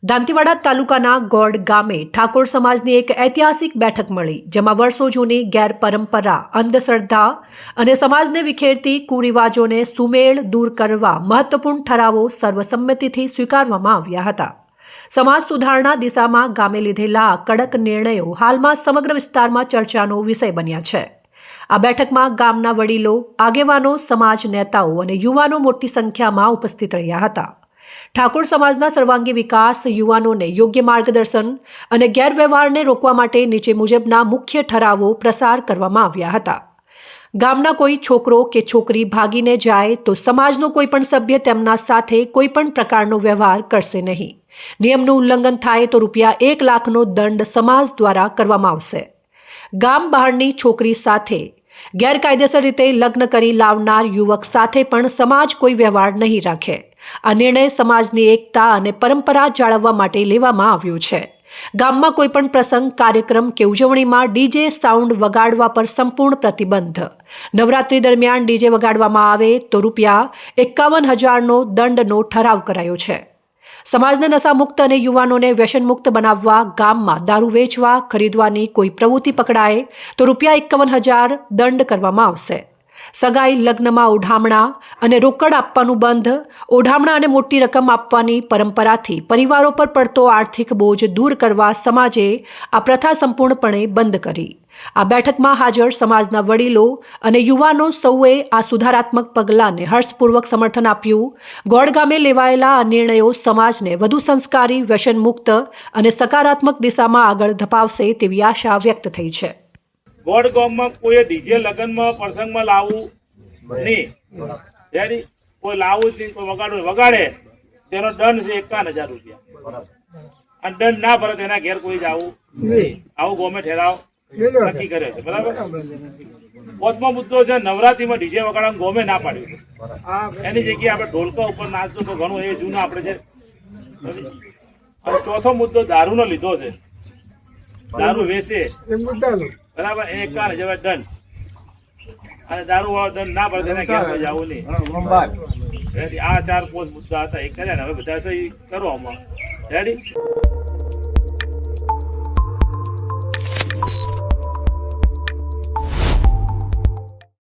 દાંતીવાડા તાલુકાના ગોડ ગામે ઠાકોર સમાજની એક ઐતિહાસિક બેઠક મળી, જેમાં વર્ષો જૂની ગેરપરંપરા, અંધશ્રદ્ધા અને સમાજને વિખેરતી કુરિવાજોને સુમેળ દૂર કરવા મહત્વપૂર્ણ ઠરાવો સર્વસંમતિથી સ્વીકારવામાં આવ્યા હતા. સમાજ સુધારણા દિશામાં ગામે લીધેલા કડક નિર્ણયો હાલમાં સમગ્ર વિસ્તારમાં ચર્ચાનો વિષય બન્યા છે. આ બેઠકમાં ગામના વડીલો, આગેવાનો, સમાજ નેતાઓ અને યુવાનો મોટી સંખ્યામાં ઉપસ્થિત રહ્યા હતા. ઠાકોર સમાજના સર્વાંગી વિકાસ, યુવાનોને યોગ્ય માર્ગદર્શન અને ગેરવ્યવહારને રોકવા માટે નીચે મુજબના મુખ્ય ઠરાવો પ્રસાર કરવામાં આવ્યા હતા. ગામના કોઈ છોકરો કે છોકરી ભાગીને જાય તો સમાજનો કોઈ પણ સભ્ય તેમના સાથે કોઈ પણ પ્રકારનો વ્યવહાર કરશે નહીં. નિયમનું ઉલ્લંઘન થાય તો ₹1 લાખનો દંડ સમાજ દ્વારા કરવામાં આવશે. ગામ બહારની છોકરી સાથે ગેરકાયદેસર રીતે લગ્ન કરી લાવનાર યુવક સાથે પણ સમાજ કોઈ વ્યવહાર નહીં રાખે. આ નિર્ણય સમાજની એકતા અને પરંપરા જાળવવા માટે લેવામાં આવ્યો છે. ગામમાં કોઈ પણ પ્રસંગ, કાર્યક્રમ કે ઉજવણીમાં ડીજે સાઉન્ડ વગાડવા પર સંપૂર્ણ પ્રતિબંધ. નવરાત્રી દરમિયાન ડીજે વગાડવામાં આવે તો ₹51,000નો દંડનો ઠરાવ કરાયો છે. સમાજને નશામુક્ત અને યુવાનોને વ્યસનમુક્ત બનાવવા ગામમાં દારૂ વેચવા, ખરીદવાની કોઈ પ્રવૃત્તિ પકડાય તો ₹51,000 દંડ કરવામાં આવશે. સગાઈ, લગ્નમાં ઓઢામણા અને રોકડ આપવાનું બંધ. ઓઢામણા અને મોટી રકમ આપવાની પરંપરાથી પરિવારો પર પડતો આર્થિક બોજ દૂર કરવા સમાજે આ પ્રથા સંપૂર્ણપણે બંધ કરી. આ બેઠકમાં હાજર સમાજના વડીલો અને યુવાનો સૌએ આ સુધારાત્મક પગલાંને હર્ષપૂર્વક સમર્થન આપ્યું. ગોડ ગામે લેવાયેલા આ નિર્ણયો સમાજને વધુ સંસ્કારી, વ્યસનમુક્ત અને સકારાત્મક દિશામાં આગળ ધપાવશે તેવી આશા વ્યક્ત થઈ છે. ગોડ ગામમાં કોઈ ડીજે લગ્નમાં પ્રસંગમાં લાવવું નહીં. કોઈ લાવવું જ નહીં, કોઈ વગાડવું વગાડે તેનો દંડ છે ₹51,000. અને દંડ ના ભરે તેના ઘેર કોઈ જવું નહીં. આવું ગોમે ઠેરાવ નક્કી કર્યો છે. બરાબર. 5મો મુદ્દો છે નવરાત્રીમાં ડીજે વગાડવાનું ગોમે ના પાડ્યું. એની જગ્યાએ આપણે ઢોલકા ઉપર નાચતું તો ઘણું એ જૂનું આપણે છે. અને 4થો મુદ્દો દારૂનો લીધો છે. દારૂ વેચે બરાબર, ₹51,000 દંડ. અને દારૂ વાળો દંડ ના ભરે તેને ક્યાં જવું નહીં. આ 4-5 મુદ્દા હતા. એક કર્યા ને હવે બધા સહી કરો આમાં. રેડી.